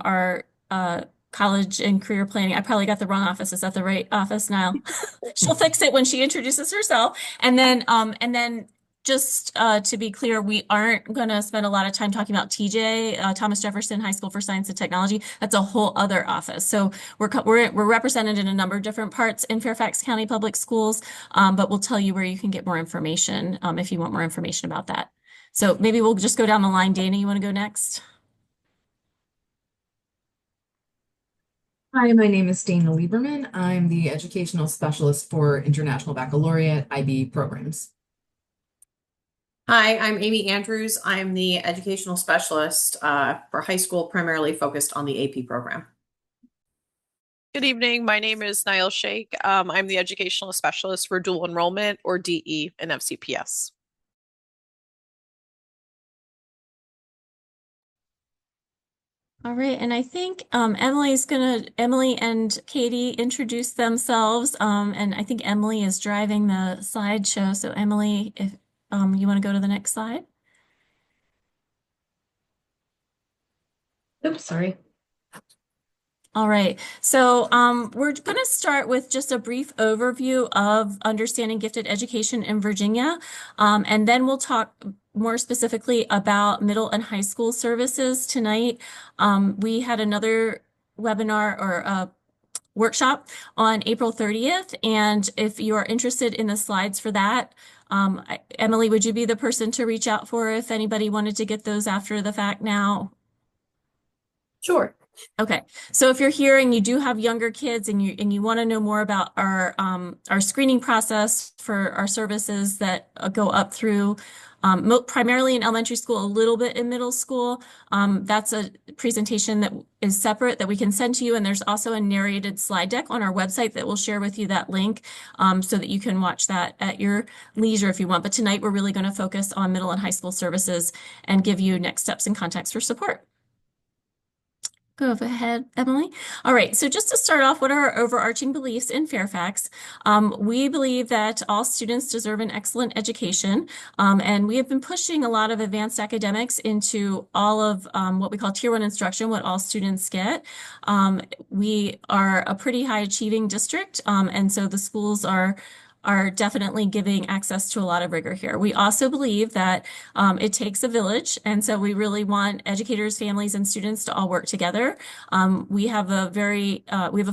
our college and career planning. I probably got the wrong office. Is that the right office now? She'll fix it when she introduces herself. And then just to be clear, we aren't going to spend a lot of time talking about TJ, Thomas Jefferson High School for Science and Technology. That's a whole other office. So we're represented in a number of different parts in Fairfax County Public Schools, but we'll tell you where you can get more information if you want more information about that. So maybe we'll just go down the line. Dana, you want to go next? Hi, my name is Dana Lieberman. I'm the educational specialist for International Baccalaureate IB programs. Hi, I'm Amy Andrews. I'm the educational specialist for high school, primarily focused on the AP program. Good evening. My name is Niall Sheikh. I'm the educational specialist for dual enrollment, or DE, in FCPS. All right, and I think Emily and Katie introduce themselves, and I think Emily is driving the slideshow. So Emily, if you want to go to the next slide. Oops, sorry. All right, so we're going to start with just a brief overview of understanding gifted education in Virginia, and then we'll talk more specifically about middle and high school services tonight. We had another webinar or workshop on April 30th, and if you are interested in the slides for that, Emily, would you be the person to reach out for if anybody wanted to get those after the fact now? Sure. Okay, so if you're here and you do have younger kids and you want to know more about our screening process for our services that go up through primarily in elementary school, a little bit in middle school, that's a presentation that is separate that we can send to you, and there's also a narrated slide deck on our website that will share with you that link so that you can watch that at your leisure if you want. But tonight we're really going to focus on middle and high school services and give you next steps and context for support. Go ahead, Emily. All right, so just to start off, what are our overarching beliefs in Fairfax? We believe that all students deserve an excellent education, and we have been pushing a lot of advanced academics into all of what we call Tier 1 instruction, what all students get. We are a pretty high achieving district, and so the schools are definitely giving access to a lot of rigor here. We also believe that it takes a village, and so we really want educators, families, and students to all work together. We have a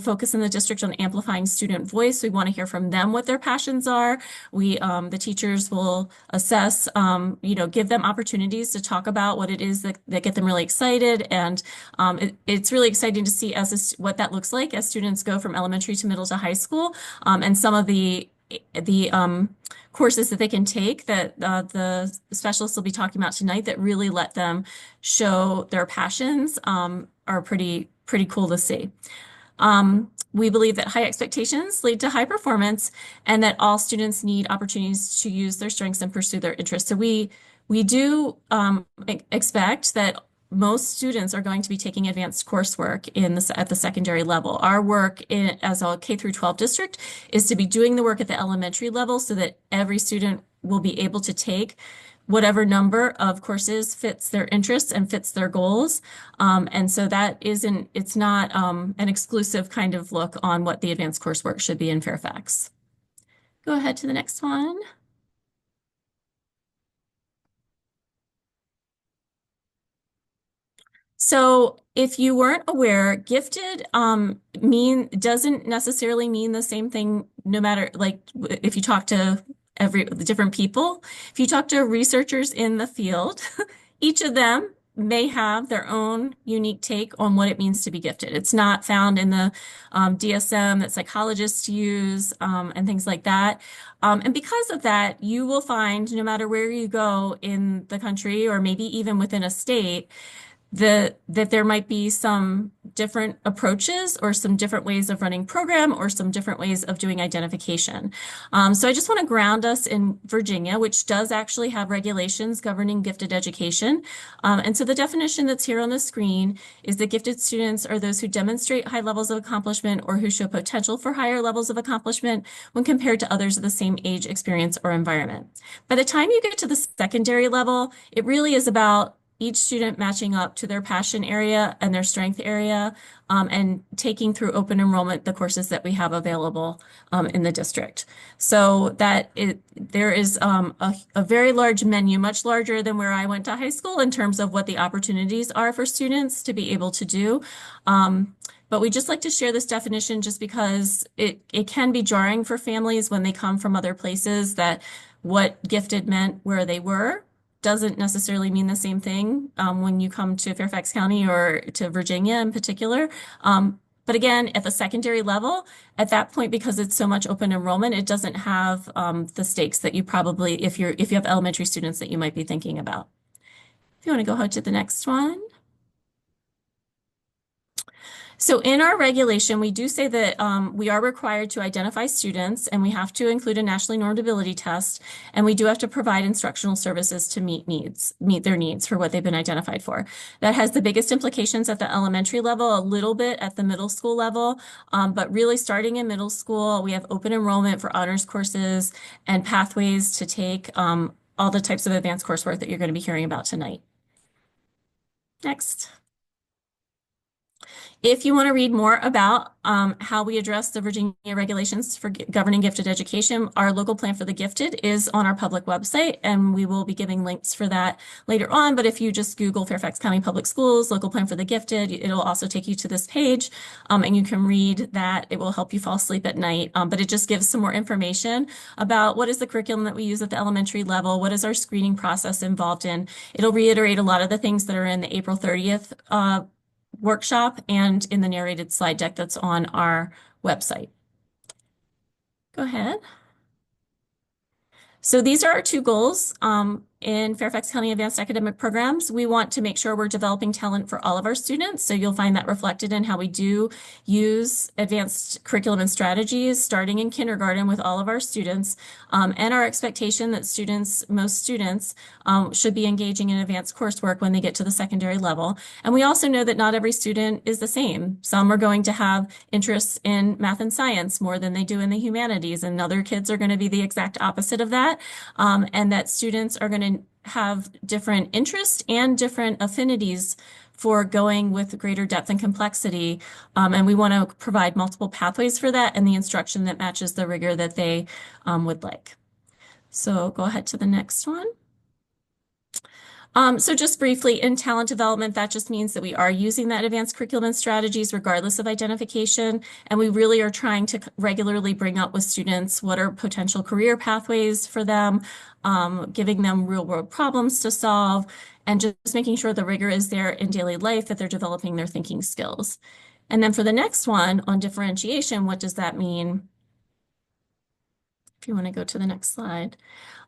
focus in the district on amplifying student voice. We want to hear from them what their passions are. The teachers will assess, give them opportunities to talk about what it is that get them really excited, and it's really exciting to see what that looks like as students go from elementary to middle to high school, and some of the courses that they can take that the specialists will be talking about tonight that really let them show their passions are pretty cool to see. We believe that high expectations lead to high performance and that all students need opportunities to use their strengths and pursue their interests. So we do expect that most students are going to be taking advanced coursework at the secondary level. Our work as a K through 12 district is to be doing the work at the elementary level so that every student will be able to take whatever number of courses fits their interests and fits their goals. And so it's not an exclusive kind of look on what the advanced coursework should be in Fairfax. Go ahead to the next one. So if you weren't aware, gifted doesn't necessarily mean the same thing no matter, like, if you talk to the different people. If you talk to researchers in the field, each of them may have their own unique take on what it means to be gifted. It's not found in the DSM that psychologists use and things like that. And because of that, you will find no matter where you go in the country or maybe even within a state, that there might be some different approaches or some different ways of running program or some different ways of doing identification. So I just want to ground us in Virginia, which does actually have regulations governing gifted education. And so the definition that's here on the screen is that gifted students are those who demonstrate high levels of accomplishment or who show potential for higher levels of accomplishment when compared to others of the same age, experience, or environment. By the time you get to the secondary level, it really is about each student matching up to their passion area and their strength area, and taking through open enrollment the courses that we have available in the district. So there is a very large menu, much larger than where I went to high school in terms of what the opportunities are for students to be able to do. But we just like to share this definition just because it can be jarring for families when they come from other places, that what gifted meant where they were doesn't necessarily mean the same thing when you come to Fairfax County or to Virginia in particular. But again, at the secondary level, at that point, because it's so much open enrollment, it doesn't have the stakes that you probably, if you have elementary students, that you might be thinking about. If you want to go ahead to the next one. So in our regulation, we do say that we are required to identify students, and we have to include a nationally normed ability test, and we do have to provide instructional services to meet their needs for what they've been identified for. That has the biggest implications at the elementary level, a little bit at the middle school level, but really starting in middle school, we have open enrollment for honors courses and pathways to take all the types of advanced coursework that you're going to be hearing about tonight. Next. If you want to read more about how we address the Virginia regulations for governing gifted education, our local plan for the gifted is on our public website, and we will be giving links for that later on. But if you just Google Fairfax County Public Schools, local plan for the gifted, it'll also take you to this page, and you can read that. It will help you fall asleep at night, but it just gives some more information about what is the curriculum that we use at the elementary level, what is our screening process involved in. It'll reiterate a lot of the things that are in the April 30th workshop and in the narrated slide deck that's on our website. Go ahead. So these are our two goals in Fairfax County Advanced Academic Programs. We want to make sure we're developing talent for all of our students. So you'll find that reflected in how we do use advanced curriculum and strategies starting in kindergarten with all of our students, and our expectation that most students should be engaging in advanced coursework when they get to the secondary level. And we also know that not every student is the same. Some are going to have interests in math and science more than they do in the humanities, and other kids are going to be the exact opposite of that. And that students are going to have different interests and different affinities for going with greater depth and complexity. And we want to provide multiple pathways for that and the instruction that matches the rigor that they would like. So go ahead to the next one. So just briefly, in talent development, that just means that we are using that advanced curriculum and strategies regardless of identification. And we really are trying to regularly bring up with students what are potential career pathways for them, giving them real world problems to solve, and just making sure the rigor is there in daily life, that they're developing their thinking skills. And then for the next one on differentiation, what does that mean? If you want to go to the next slide.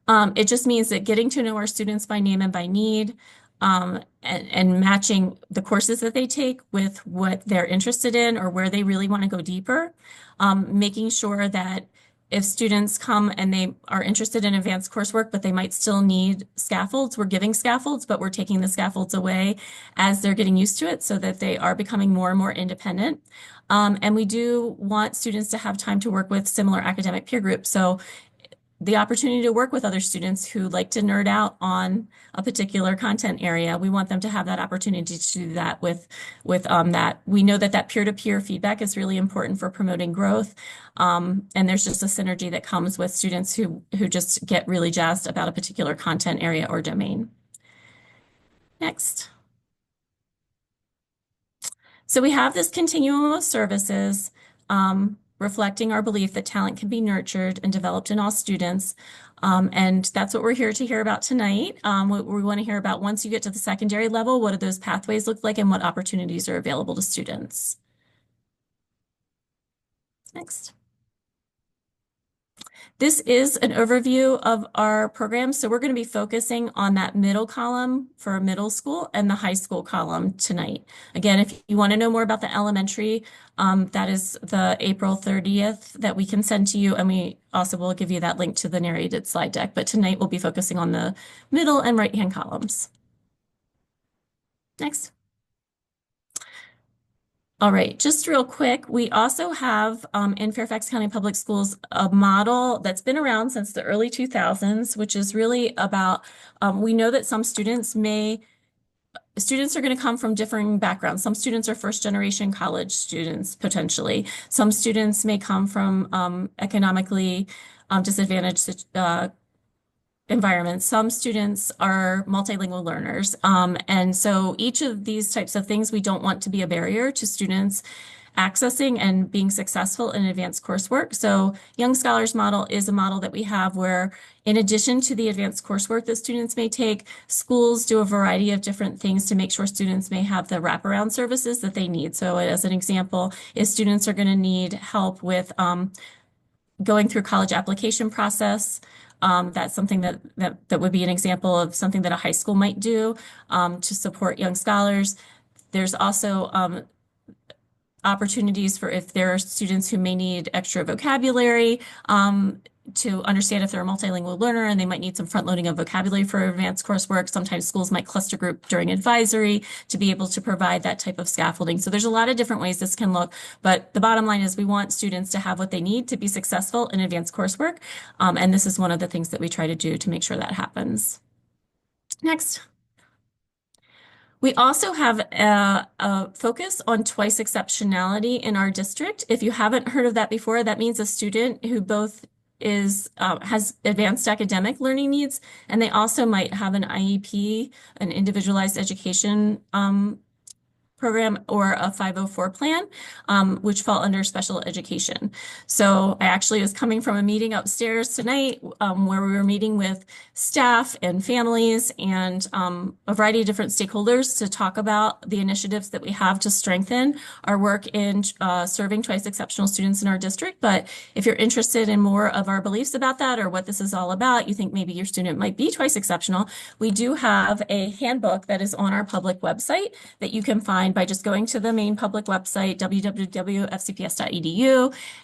It just means that getting to know our students by name and by need, and matching the courses that they take with what they're interested in or where they really want to go deeper. Making sure that if students come and they are interested in advanced coursework, but they might still need scaffolds, we're giving scaffolds, but we're taking the scaffolds away as they're getting used to it so that they are becoming more and more independent. And we do want students to have time to work with similar academic peer groups. So the opportunity to work with other students who like to nerd out on a particular content area, we want them to have that opportunity to do that with that. We know that peer-to-peer feedback is really important for promoting growth. And there's just a synergy that comes with students who just get really jazzed about a particular content area or domain. Next. So we have this continuum of services, reflecting our belief that talent can be nurtured and developed in all students. And that's what we're here to hear about tonight. We want to hear about, once you get to the secondary level, what do those pathways look like and what opportunities are available to students. Next. This is an overview of our program. So we're going to be focusing on that middle column for middle school and the high school column tonight. Again, if you want to know more about the elementary, that is the April 30th that we can send to you. And we also will give you that link to the narrated slide deck. But tonight we'll be focusing on the middle and right-hand columns. Next. All right, just real quick, we also have in Fairfax County Public Schools a model that's been around since the early 2000s, which is really about, we know that some students may students are going to come from differing backgrounds. Some students are first generation college students, potentially. Some students may come from economically disadvantaged environments. Some students are multilingual learners. And so each of these types of things, we don't want to be a barrier to students accessing and being successful in advanced coursework. So Young Scholars Model is a model that we have where, in addition to the advanced coursework that students may take, schools do a variety of different things to make sure students may have the wraparound services that they need. So as an example, if students are going to need help with going through college application process, that's something that would be an example of something that a high school might do to support young scholars. There's also opportunities for if there are students who may need extra vocabulary to understand if they're a multilingual learner and they might need some front loading of vocabulary for advanced coursework. Sometimes schools might cluster group during advisory to be able to provide that type of scaffolding. So there's a lot of different ways this can look, but the bottom line is we want students to have what they need to be successful in advanced coursework. And this is one of the things that we try to do to make sure that happens. Next. We also have a focus on twice exceptionality in our district. If you haven't heard of that before, that means a student who both has advanced academic learning needs, and they also might have an IEP, an individualized education program, or a 504 plan, which fall under special education. So I actually was coming from a meeting upstairs tonight where we were meeting with staff and families and a variety of different stakeholders to talk about the initiatives that we have to strengthen our work in serving twice exceptional students in our district. But if you're interested in more of our beliefs about that or what this is all about, you think maybe your student might be twice exceptional, we do have a handbook that is on our public website that you can find by just going to the main public website, www.fcps.edu,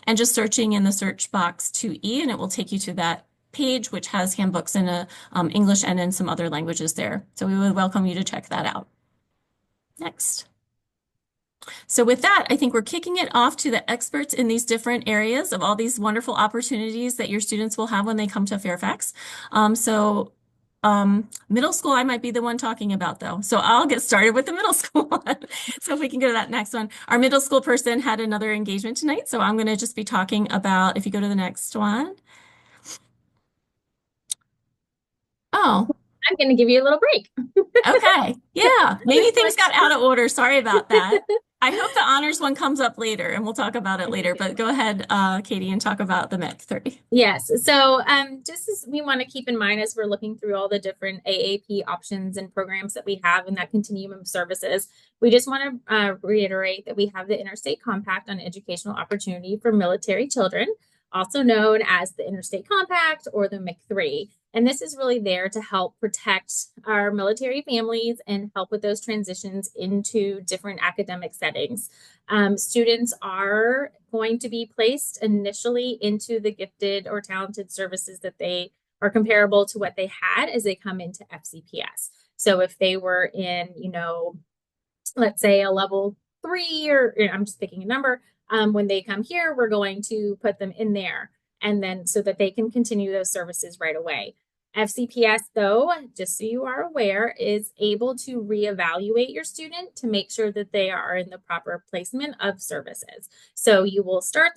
and just searching in the search box 2E, and it will take you to that page, which has handbooks in English and in some other languages there. So we would welcome you to check that out. Next. So with that, I think we're kicking it off to the experts in these different areas of all these wonderful opportunities that your students will have when they come to Fairfax. Middle school, I might be the one talking about though. So I'll get started with the middle school one. So if we can go to that next one. Our middle school person had another engagement tonight. So I'm going to just be talking about, if you go to the next one. Oh, I'm going to give you a little break. okay. Yeah. Maybe things got out of order. Sorry about that. I hope the honors one comes up later and we'll talk about it later, but go ahead, Katie, and talk about the MEC 3. Yes. So just as we want to keep in mind as we're looking through all the different AAP options and programs that we have in that continuum of services, we just want to reiterate that we have the Interstate Compact on Educational Opportunity for Military Children, also known as the Interstate Compact or the MEC 3. And this is really there to help protect our military families and help with those transitions into different academic settings. Students are going to be placed initially into the gifted or talented services that they are comparable to what they had as they come into FCPS. So if they were in, let's say a level 3, or I'm just picking a number, when they come here, we're going to put them in there, and then so that they can continue those services right away. FCPS, though, just so you are aware, is able to reevaluate your student to make sure that they are in the proper placement of services. So you will start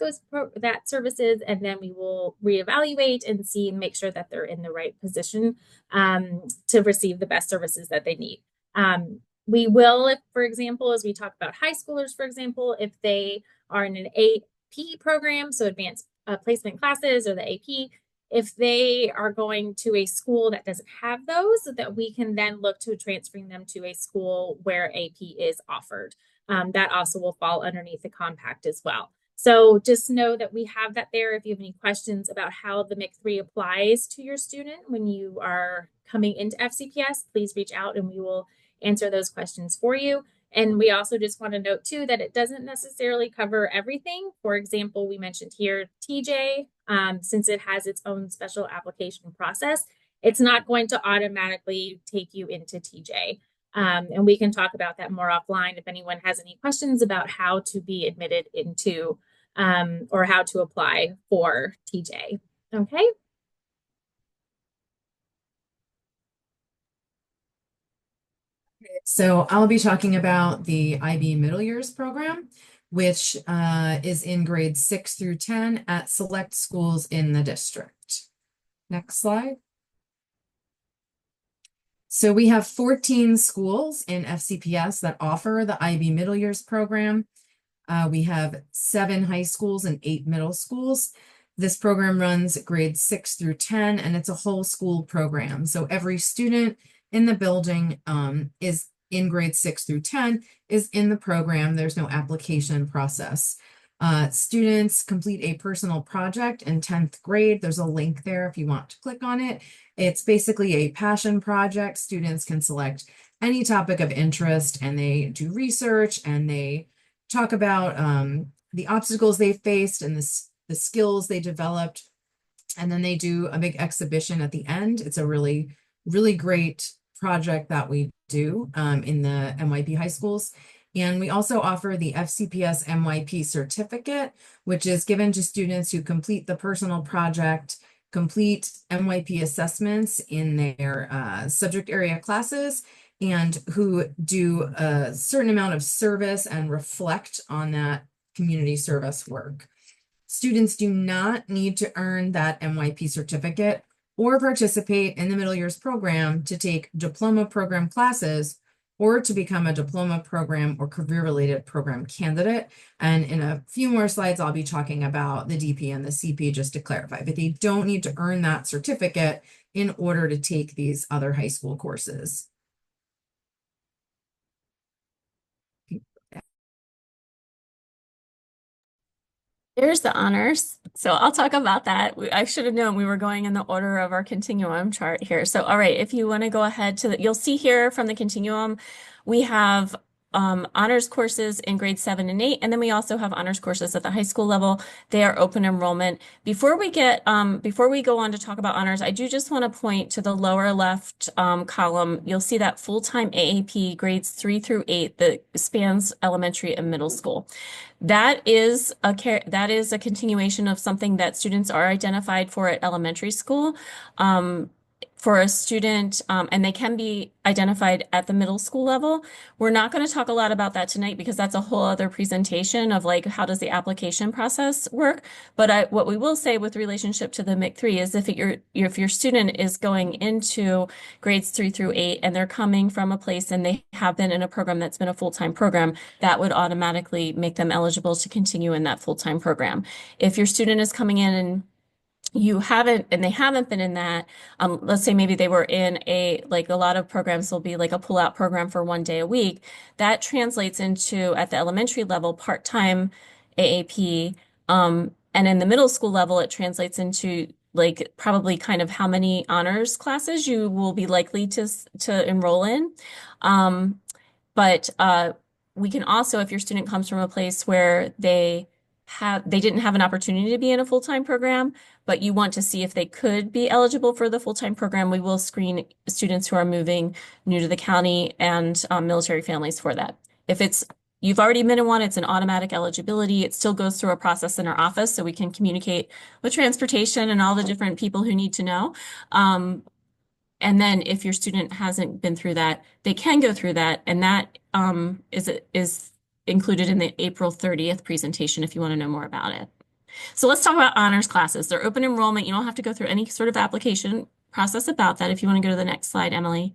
that services, and then we will reevaluate and see and make sure that they're in the right position to receive the best services that they need. We will, if, for example, as we talk about high schoolers, for example, if they are in an AAP program, so advanced placement classes or the AP, if they are going to a school that doesn't have those, that we can then look to transferring them to a school where AP is offered. That also will fall underneath the compact as well. So just know that we have that there. If you have any questions about how the MEC 3 applies to your student when you are coming into FCPS, please reach out and we will answer those questions for you. And we also just want to note too that it doesn't necessarily cover everything. For example, we mentioned here TJ, since it has its own special application process, it's not going to automatically take you into TJ. And we can talk about that more offline if anyone has any questions about how to be admitted into or how to apply for TJ. Okay. So I'll be talking about the IB Middle Years program, which is in grades 6 through 10 at select schools in the district. Next slide. So we have 14 schools in FCPS that offer the IB Middle Years program. We have 7 high schools and 8 middle schools. This program runs grades 6 through 10, and it's a whole school program. So every student in the building is in grades 6 through 10 is in the program. There's no application process. Students complete a personal project in 10th grade. There's a link there if you want to click on it. It's basically a passion project. Students can select any topic of interest and they do research and they talk about the obstacles they faced and the skills they developed. And then they do a big exhibition at the end. It's a really, really great project that we do in the MYP high schools. And we also offer the FCPS MYP certificate, which is given to students who complete the personal project, complete MYP assessments in their subject area classes, and who do a certain amount of service and reflect on that community service work. Students do not need to earn that MYP certificate or participate in the middle years program to take diploma program classes or to become a diploma program or career-related program candidate. And in a few more slides, I'll be talking about the DP and the CP just to clarify, but they don't need to earn that certificate in order to take these other high school courses. There's the honors. So I'll talk about that. I should have known we were going in the order of our continuum chart here. So, all right, if you want to go ahead to you'll see here from the continuum, we have honors courses in grades 7 and 8, and then we also have honors courses at the high school level. They are open enrollment. Before we go on to talk about honors, I do just want to point to the lower left column. You'll see that full-time AAP grades 3 through 8 that spans elementary and middle school. That is a continuation of something that students are identified for at elementary school. For a student, and they can be identified at the middle school level. We're not going to talk a lot about that tonight because that's a whole other presentation of like how does the application process work. But what we will say with relationship to the MIC3 is if your student is going into grades 3 through 8 and they're coming from a place and they have been in a program that's been a full-time program, that would automatically make them eligible to continue in that full-time program. If your student is coming in and they haven't been in that, let's say maybe they were in like a lot of programs will be like a pull-out program for 1 day a week. That translates into, at the elementary level, part-time AAP. And in the middle school level, it translates into like probably kind of how many honors classes you will be likely to enroll in. But we can also, if your student comes from a place where they didn't have an opportunity to be in a full-time program, but you want to see if they could be eligible for the full-time program, we will screen students who are moving new to the county and military families for that. If you've already been in one, it's an automatic eligibility. It still goes through a process in our office so we can communicate with transportation and all the different people who need to know. And then if your student hasn't been through that, they can go through that. And that is included in the April 30th presentation if you want to know more about it. So let's talk about honors classes. They're open enrollment. You don't have to go through any sort of application process about that. If you want to go to the next slide, Emily.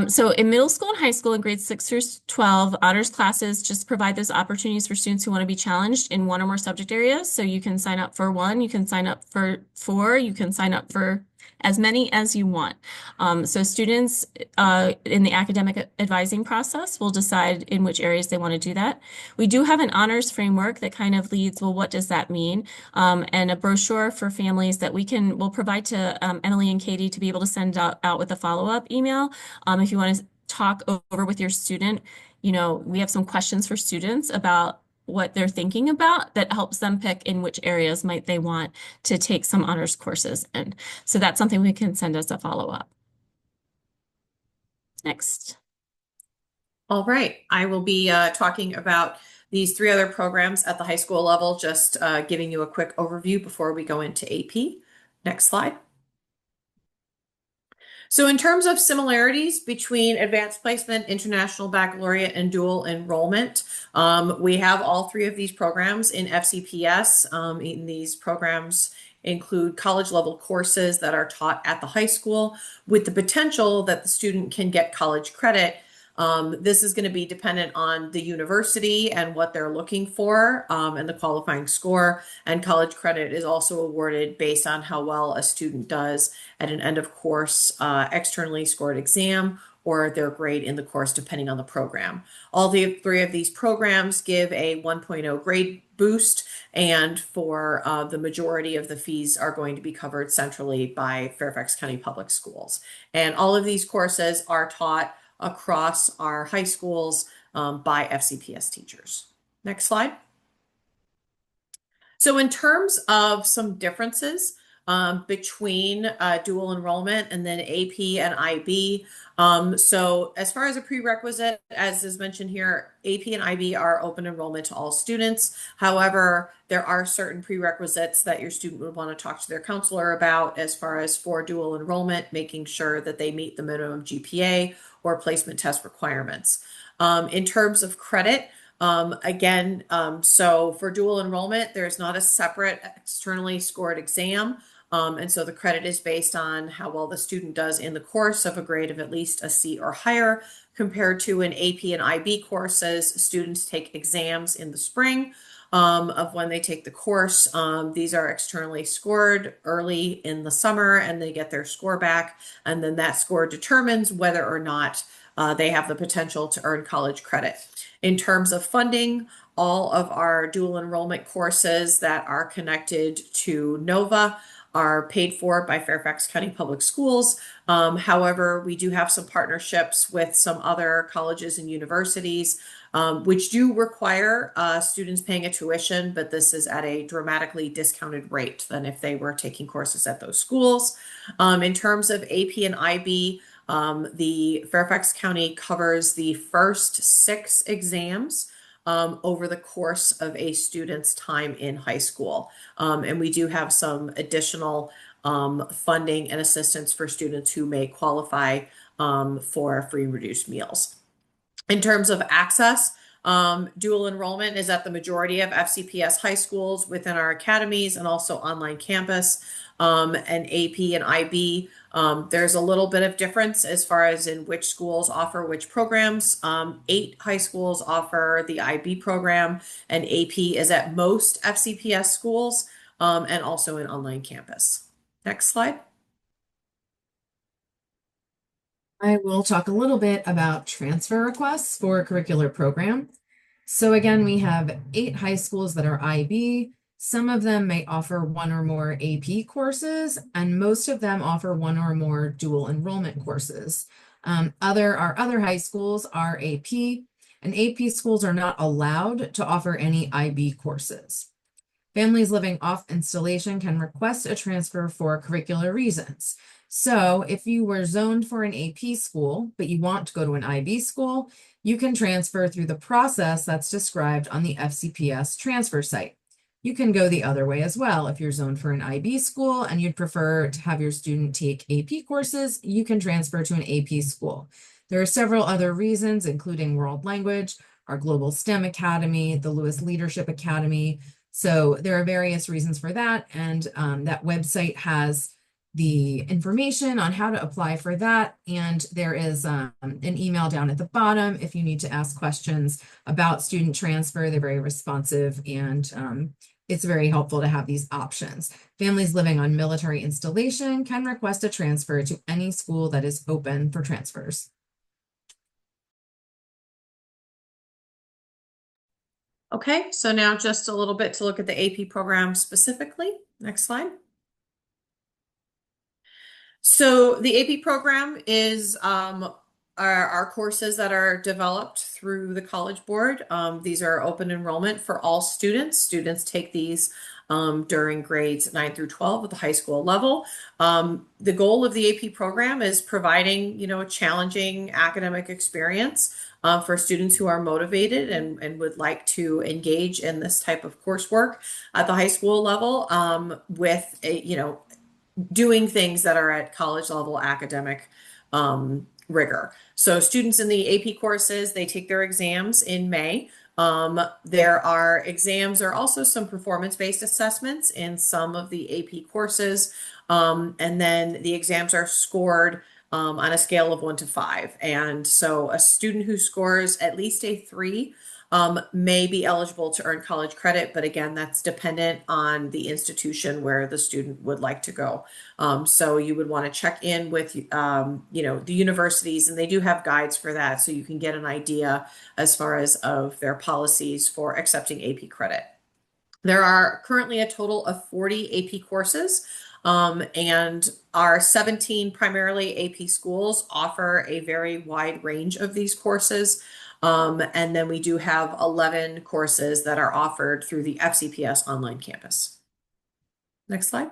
So in middle school and high school in grades 6 through 12, honors classes just provide those opportunities for students who want to be challenged in one or more subject areas. So you can sign up for 1, you can sign up for 4, you can sign up for as many as you want. So students in the academic advising process will decide in which areas they want to do that. We do have an honors framework that kind of leads, well, what does that mean? And a brochure for families that we'll provide to Emily and Katie to be able to send out with a follow-up email. If you want to talk over with your student, we have some questions for students about what they're thinking about that helps them pick in which areas might they want to take some honors courses in. So that's something we can send as a follow-up. Next. All right, I will be talking about these 3 other programs at the high school level, just giving you a quick overview before we go into AP. Next slide. So in terms of similarities between advanced placement, international baccalaureate, and dual enrollment, we have all three of these programs in FCPS. In these programs include college level courses that are taught at the high school with the potential that the student can get college credit. This is going to be dependent on the university and what they're looking for, and the qualifying score. And college credit is also awarded based on how well a student does at an end of course externally scored exam or their grade in the course, depending on the program. All three of these programs give a 1.0 grade boost, and for the majority of the fees are going to be covered centrally by Fairfax County Public Schools. And all of these courses are taught across our high schools by FCPS teachers. Next slide. So in terms of some differences between dual enrollment and then AP and IB, so as far as a prerequisite, as is mentioned here, AP and IB are open enrollment to all students. However, there are certain prerequisites that your student would want to talk to their counselor about as far as for dual enrollment, making sure that they meet the minimum GPA or placement test requirements. In terms of credit, so for dual enrollment, there's not a separate externally scored exam. And so the credit is based on how well the student does in the course of a grade of at least a C or higher, compared to in AP and IB courses, students take exams in the spring of when they take the course. These are externally scored early in the summer and they get their score back. And then that score determines whether or not they have the potential to earn college credit. In terms of funding, all of our dual enrollment courses that are connected to NOVA are paid for by Fairfax County Public Schools. However, we do have some partnerships with some other colleges and universities, which do require students paying a tuition, but this is at a dramatically discounted rate than if they were taking courses at those schools. In terms of AP and IB, the Fairfax County covers the first 6 exams over the course of a student's time in high school. And we do have some additional funding and assistance for students who may qualify for free and reduced meals. In terms of access, dual enrollment is at the majority of FCPS high schools within our academies and also online campus. And AP and IB, there's a little bit of difference as far as in which schools offer which programs. 8 high schools offer the IB program, and AP is at most FCPS schools and also in online campus. Next slide. I will talk a little bit about transfer requests for a curricular program. So again, we have 8 high schools that are IB. Some of them may offer 1 or more AP courses, and most of them offer 1 or more dual enrollment courses. Our other high schools are AP, and AP schools are not allowed to offer any IB courses. Families living off installation can request a transfer for curricular reasons. So if you were zoned for an AP school, but you want to go to an IB school, you can transfer through the process that's described on the FCPS transfer site. You can go the other way as well. If you're zoned for an IB school and you'd prefer to have your student take AP courses, you can transfer to an AP school. There are several other reasons, including world language, our Global STEM Academy, the Lewis Leadership Academy. So there are various reasons for that. And that website has the information on how to apply for that. And there is an email down at the bottom if you need to ask questions about student transfer. They're very responsive, and it's very helpful to have these options. Families living on military installation can request a transfer to any school that is open for transfers. Okay, so now just a little bit to look at the AP program specifically. Next slide. So the AP program is our courses that are developed through the College Board. These are open enrollment for all students. Students take these during grades 9 through 12 at the high school level. The goal of the AP program is providing, a challenging academic experience for students who are motivated and would like to engage in this type of coursework at the high school level with doing things that are at college level academic rigor. So students in the AP courses, they take their exams in May. There are exams, there are also some performance-based assessments in some of the AP courses. And then the exams are scored on a scale of 1 to 5. And so a student who scores at least a 3 may be eligible to earn college credit, but again, that's dependent on the institution where the student would like to go. So you would want to check in with, the universities, and they do have guides for that, so you can get an idea as far as of their policies for accepting AP credit. There are currently a total of 40 AP courses, and our 17 primarily AP schools offer a very wide range of these courses. And then we do have 11 courses that are offered through the FCPS online campus. Next slide.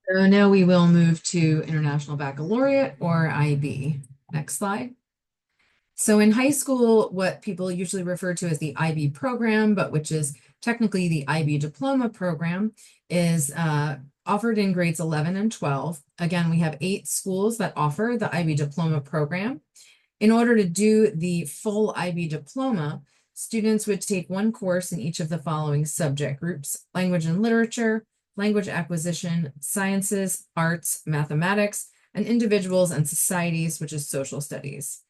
So now we will move to International Baccalaureate, or IB. Next slide. So in high school, what people usually refer to as the IB program, but which is technically the IB diploma program, is offered in grades 11 and 12. Again, we have 8 schools that offer the IB diploma program. In order to do the full IB diploma, students would take one course in each of the following subject groups: language and literature, language acquisition, sciences, arts, mathematics, and individuals and societies, which is social studies.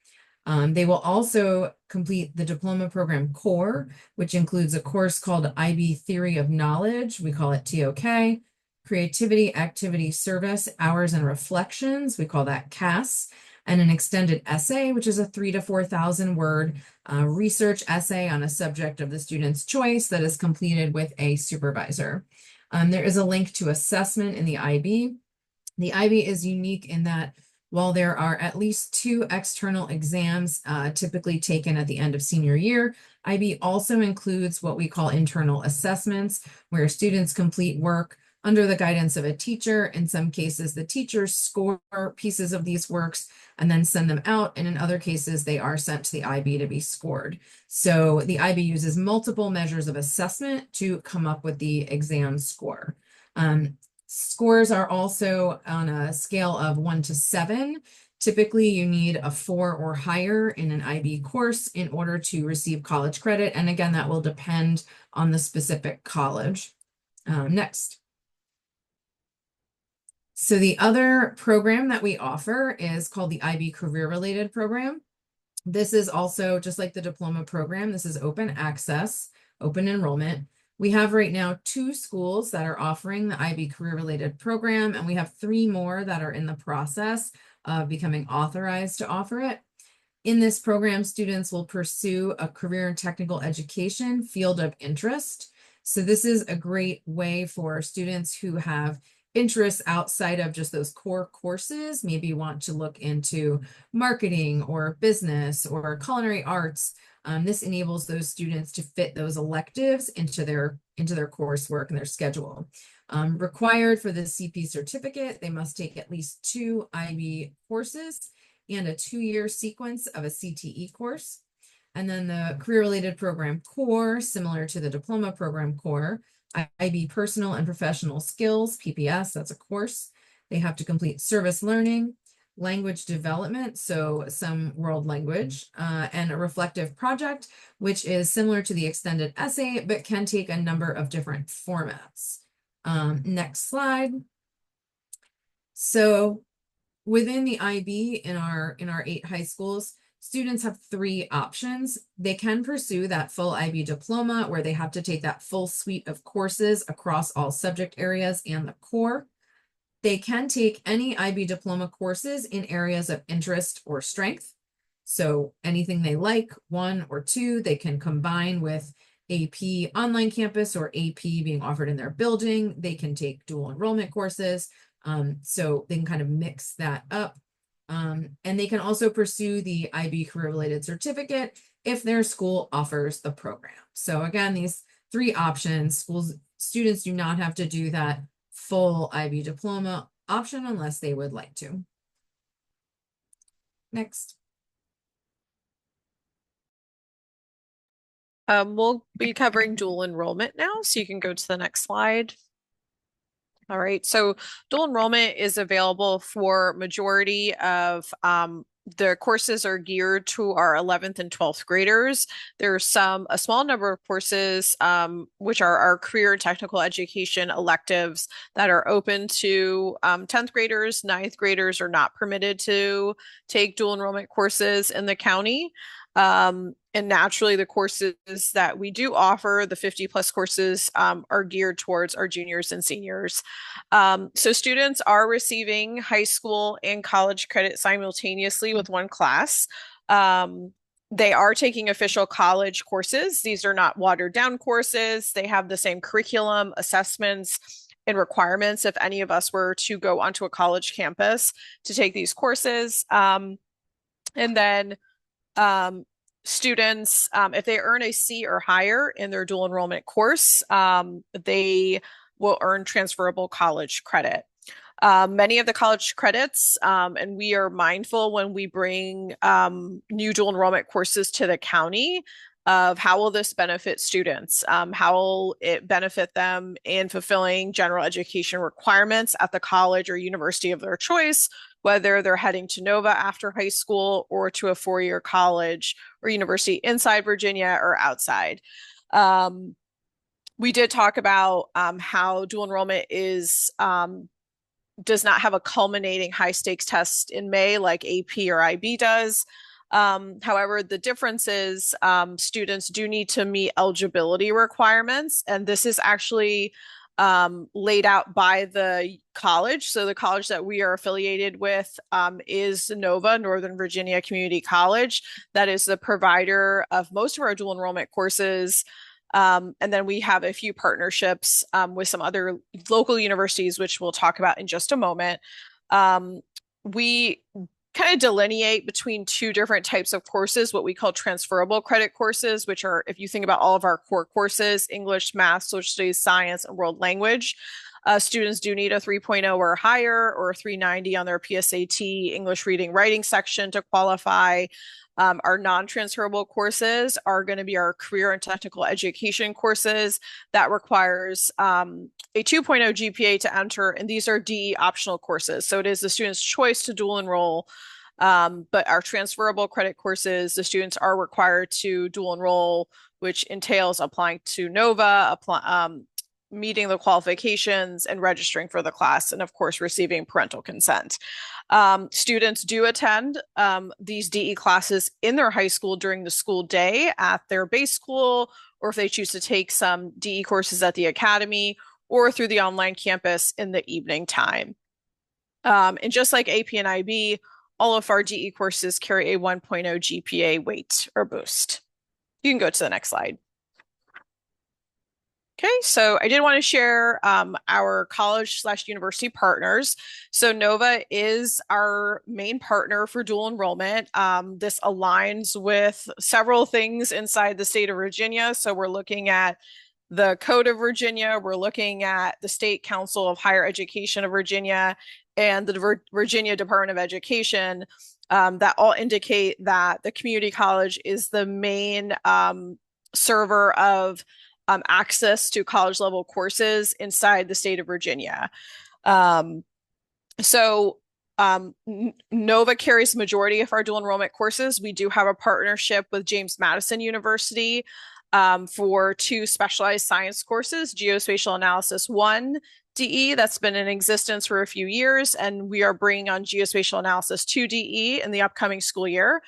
They will also complete the diploma program core, which includes a course called IB Theory of Knowledge. We call it TOK. Creativity, Activity, Service, Hours, and Reflections. We call that CAS. And an extended essay, which is a 3,000 to 4,000 word research essay on a subject of the student's choice that is completed with a supervisor. There is a link to assessment in the IB. The IB is unique in that while there are at least 2 external exams typically taken at the end of senior year, IB also includes what we call internal assessments, where students complete work under the guidance of a teacher. In some cases, the teachers score pieces of these works and then send them out. And in other cases, they are sent to the IB to be scored. So the IB uses multiple measures of assessment to come up with the exam score. Scores are also on a scale of 1 to 7. Typically, you need a 4 or higher in an IB course in order to receive college credit. And again, that will depend on the specific college. Next. So the other program that we offer is called the IB Career Related Program. This is also just like the diploma program. This is open access, open enrollment. We have right now 2 schools that are offering the IB Career Related Program, and we have 3 more that are in the process of becoming authorized to offer it. In this program, students will pursue a career and technical education field of interest. So this is a great way for students who have interests outside of just those core courses, maybe want to look into marketing or business or culinary arts. This enables those students to fit those electives into their coursework and their schedule. Required for the CP certificate, they must take at least 2 IB courses and a 2-year sequence of a CTE course. And then the career-related program core, similar to the diploma program core, IB Personal and Professional Skills, PPS, that's a course. They have to complete service learning, language development, so some world language, and a reflective project, which is similar to the extended essay, but can take a number of different formats. Next slide. So within the IB in our 8 high schools, students have 3 options. They can pursue that full IB diploma where they have to take that full suite of courses across all subject areas and the core. They can take any IB diploma courses in areas of interest or strength. So anything they like, 1 or 2, they can combine with AP online campus or AP being offered in their building. They can take dual enrollment courses. So they can kind of mix that up. And they can also pursue the IB career related certificate if their school offers the program. So again, these 3 options, students do not have to do that full IB diploma option unless they would like to. Next. We'll be covering dual enrollment now, so you can go to the next slide. All right, so dual enrollment is available for majority of the courses are geared to our 11th and 12th graders. There's a small number of courses, which are our career and technical education electives that are open to 10th graders. 9th graders are not permitted to take dual enrollment courses in the county. And naturally, the courses that we do offer, the 50 plus courses, are geared towards our juniors and seniors. So students are receiving high school and college credit simultaneously with one class. They are taking official college courses. These are not watered down courses. They have the same curriculum, assessments, and requirements if any of us were to go onto a college campus to take these courses. And then students, if they earn a C or higher in their dual enrollment course, they will earn transferable college credit. Many of the college credits, and we are mindful when we bring new dual enrollment courses to the county of how will this benefit students? How will it benefit them in fulfilling general education requirements at the college or university of their choice, whether they're heading to Nova after high school or to a four-year college or university inside Virginia or outside. We did talk about how dual enrollment does not have a culminating high stakes test in May like AP or IB does. However, the difference is students do need to meet eligibility requirements, and this is actually laid out by the college. So the college that we are affiliated with is Nova, Northern Virginia Community College. That is the provider of most of our dual enrollment courses. And then we have a few partnerships with some other local universities, which we'll talk about in just a moment. We kind of delineate between two different types of courses, what we call transferable credit courses, which are, if you think about all of our core courses, English, math, social studies, science, and world language, students do need a 3.0 or higher or a 390 on their PSAT English reading writing section to qualify. Our non-transferable courses are going to be our career and technical education courses that requires a 2.0 GPA to enter, and these are DE optional courses. So it is the student's choice to dual enroll, but our transferable credit courses, the students are required to dual enroll, which entails applying to Nova, meeting the qualifications and registering for the class, and of course, receiving parental consent. Students do attend these DE classes in their high school during the school day at their base school, or if they choose to take some DE courses at the academy or through the online campus in the evening time. And just like AP and IB, all of our DE courses carry a 1.0 GPA weight or boost. You can go to the next slide. Okay, so I did want to share our college/university partners. So Nova is our main partner for dual enrollment. This aligns with several things inside the state of Virginia. So we're looking at the Code of Virginia, we're looking at the State Council of Higher Education of Virginia, and the Virginia Department of Education, that all indicate that the community college is the main server of access to college level courses inside the state of Virginia. Nova carries the majority of our dual enrollment courses. We do have a partnership with James Madison University for two specialized science courses, Geospatial Analysis 1 DE, that's been in existence for a few years, and we are bringing on Geospatial Analysis 2 DE in the upcoming school year.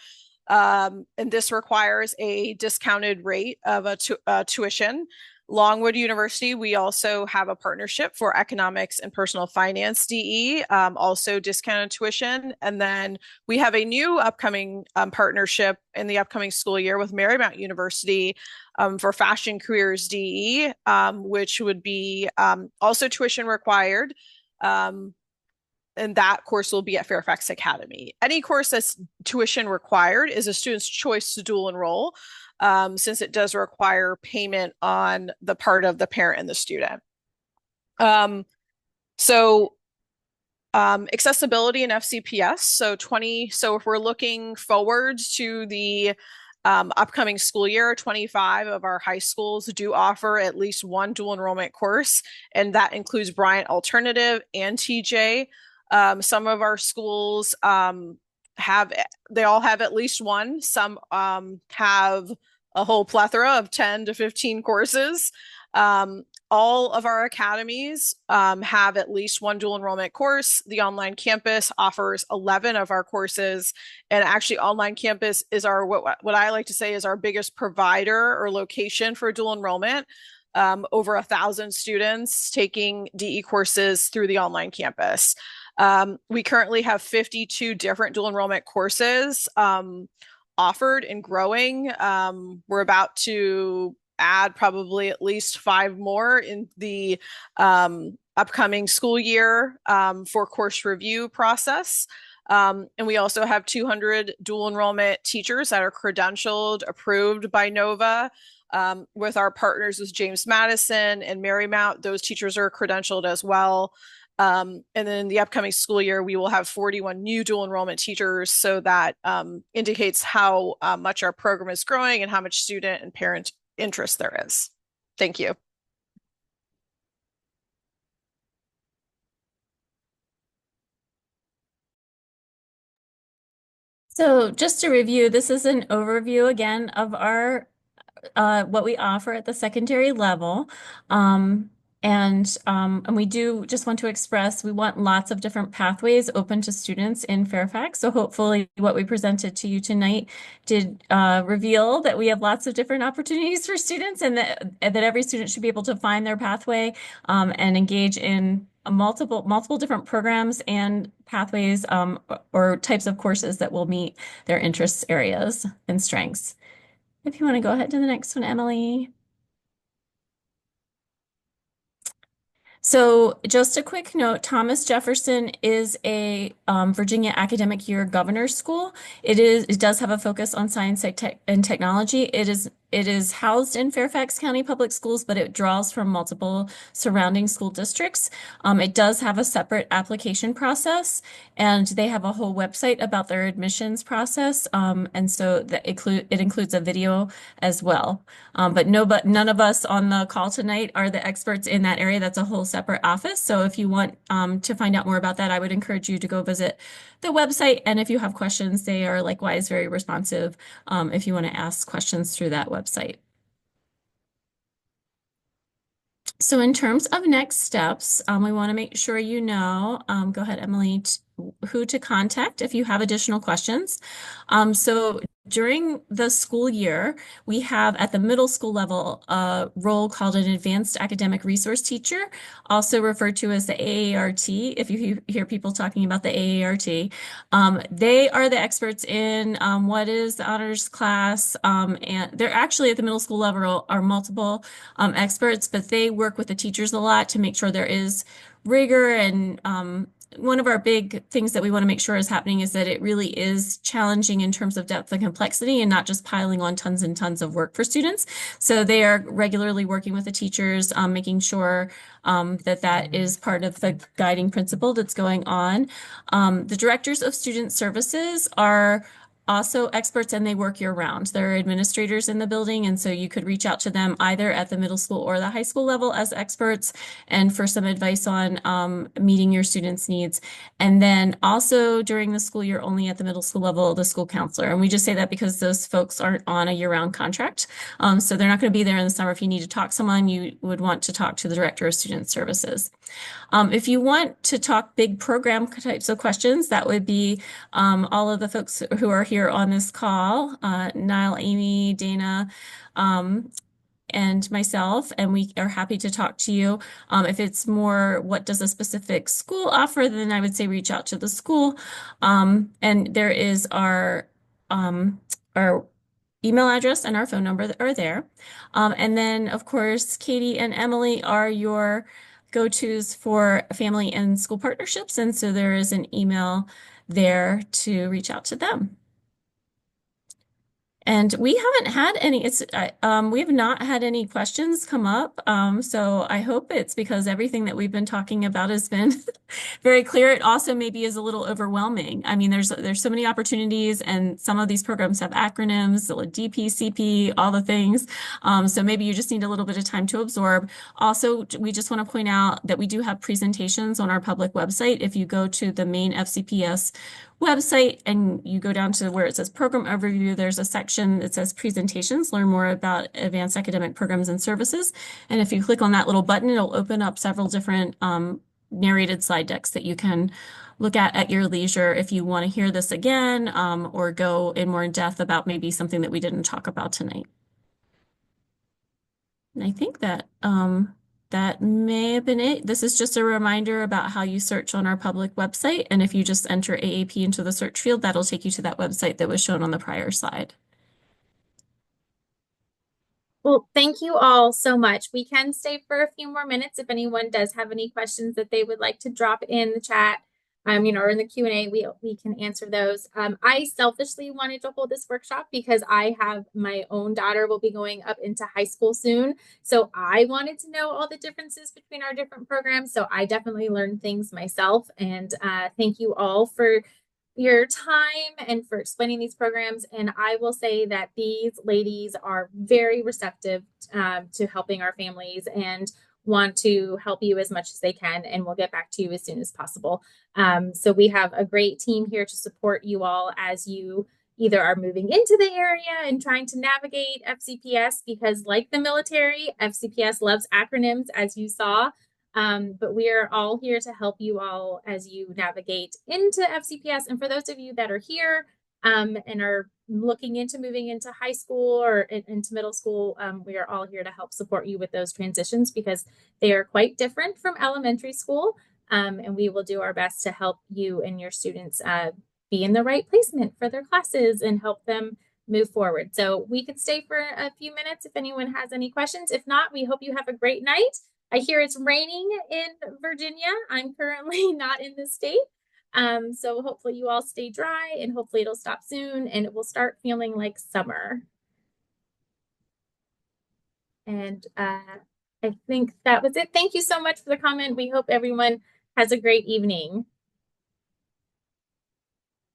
And this requires a discounted rate of a tuition. Longwood University, we also have a partnership for economics and personal finance DE, also discounted tuition. And then we have a new upcoming partnership in the upcoming school year with Marymount University for fashion careers DE, which would be also tuition required. And that course will be at Fairfax Academy. Any course that's tuition required is a student's choice to dual enroll, since it does require payment on the part of the parent and the student. Accessibility and FCPS. So if we're looking forward to the Upcoming school year, 25 of our high schools do offer at least one dual enrollment course, and that includes Bryant Alternative and TJ. Some of our schools they all have at least one. Some have a whole plethora of 10 to 15 courses. All of our academies have at least one dual enrollment course. The online campus offers 11 of our courses. And actually, online campus is our what I like to say is our biggest provider or location for dual enrollment. Over 1,000 students taking DE courses through the online campus. We currently have 52 different dual enrollment courses offered and growing. We're about to add probably at least 5 more in the upcoming school year for course review process. And we also have 200 dual enrollment teachers that are credentialed, approved by NOVA. With our partners with James Madison and Marymount, those teachers are credentialed as well. And then the upcoming school year, we will have 41 new dual enrollment teachers. So that indicates how much our program is growing and how much student and parent interest there is. Thank you. So just to review, this is an overview again of our what we offer at the secondary level. And we do just want to express we want lots of different pathways open to students in Fairfax. So hopefully what we presented to you tonight did reveal that we have lots of different opportunities for students and that every student should be able to find their pathway and engage in multiple different programs and pathways or types of courses that will meet their interests areas and strengths. If you want to go ahead to the next one, Emily. So just a quick note, Thomas Jefferson is a Virginia Academic Year Governor's School. It does have a focus on science and technology. It is housed in Fairfax County Public Schools, but it draws from multiple surrounding school districts. It does have a separate application process, and they have a whole website about their admissions process. And so it includes a video as well. But none of us on the call tonight are the experts in that area. That's a whole separate office. So if you want to find out more about that, I would encourage you to go visit the website. And if you have questions, they are likewise very responsive if you want to ask questions through that website. So in terms of next steps, we want to make sure you know, go ahead, Emily, who to contact if you have additional questions. So during the school year, we have at the middle school level a role called an Advanced Academic Resource Teacher, also referred to as the AART, if you hear people talking about the AART. They are the experts in what is the honors class, and they're actually at the middle school level are multiple experts, but they work with the teachers a lot to make sure there is rigor and one of our big things that we want to make sure is happening is that it really is challenging in terms of depth and complexity and not just piling on tons and tons of work for students. So they are regularly working with the teachers, making sure that is part of the guiding principle that's going on. The directors of student services are also experts and they work year round. There are administrators in the building, and so you could reach out to them either at the middle school or the high school level as experts and for some advice on meeting your students' needs. And then also during the school year, only at the middle school level, the school counselor. And we just say that because those folks aren't on a year-round contract. So they're not going to be there in the summer. If you need to talk to someone, you would want to talk to the director of student services. If you want to talk big program types of questions, that would be all of the folks who are here on this call, Niall, Amy, Dana, and myself, and we are happy to talk to you. If it's more, what does a specific school offer, then I would say reach out to the school. And there is our email address and our phone number that are there. And then, of course, Katie and Emily are your go-tos for family and school partnerships. And so there is an email there to reach out to them. And we haven't had any, we have not had any questions come up. So I hope it's because everything that we've been talking about has been very clear. It also maybe is a little overwhelming. I mean, there's so many opportunities, and some of these programs have acronyms, like DP, CP, all the things. So maybe you just need a little bit of time to absorb. Also, we just want to point out that we do have presentations on our public website. If you go to the main FCPS website and you go down to where it says program overview, there's a section that says presentations, learn more about advanced academic programs and services. And if you click on that little button, it'll open up several different narrated slide decks that you can look at your leisure if you want to hear this again, or go in more in depth about maybe something that we didn't talk about tonight. And I think that that may have been it. This is just a reminder about how you search on our public website. And if you just enter AAP into the search field, that'll take you to that website that was shown on the prior slide. Well, thank you all so much. We can stay for a few more minutes if anyone does have any questions that they would like to drop in the chat, or in the Q&A, we can answer those. I selfishly wanted to hold this workshop because I have my own daughter will be going up into high school soon. So I wanted to know all the differences between our different programs. So I definitely learned things myself. And thank you all for your time and for explaining these programs. And I will say that these ladies are very receptive to helping our families and want to help you as much as they can. And we'll get back to you as soon as possible. So we have a great team here to support you all as you either are moving into the area and trying to navigate FCPS, because like the military, FCPS loves acronyms, as you saw. But we are all here to help you all as you navigate into FCPS. And for those of you that are here and are looking into moving into high school or into middle school, we are all here to help support you with those transitions because they are quite different from elementary school. And we will do our best to help you and your students be in the right placement for their classes and help them move forward. So we could stay for a few minutes if anyone has any questions. If not, we hope you have a great night. I hear it's raining in Virginia. I'm currently not in the state. So hopefully you all stay dry and hopefully it'll stop soon and it will start feeling like summer. And I think that was it. Thank you so much for the comment. We hope everyone has a great evening.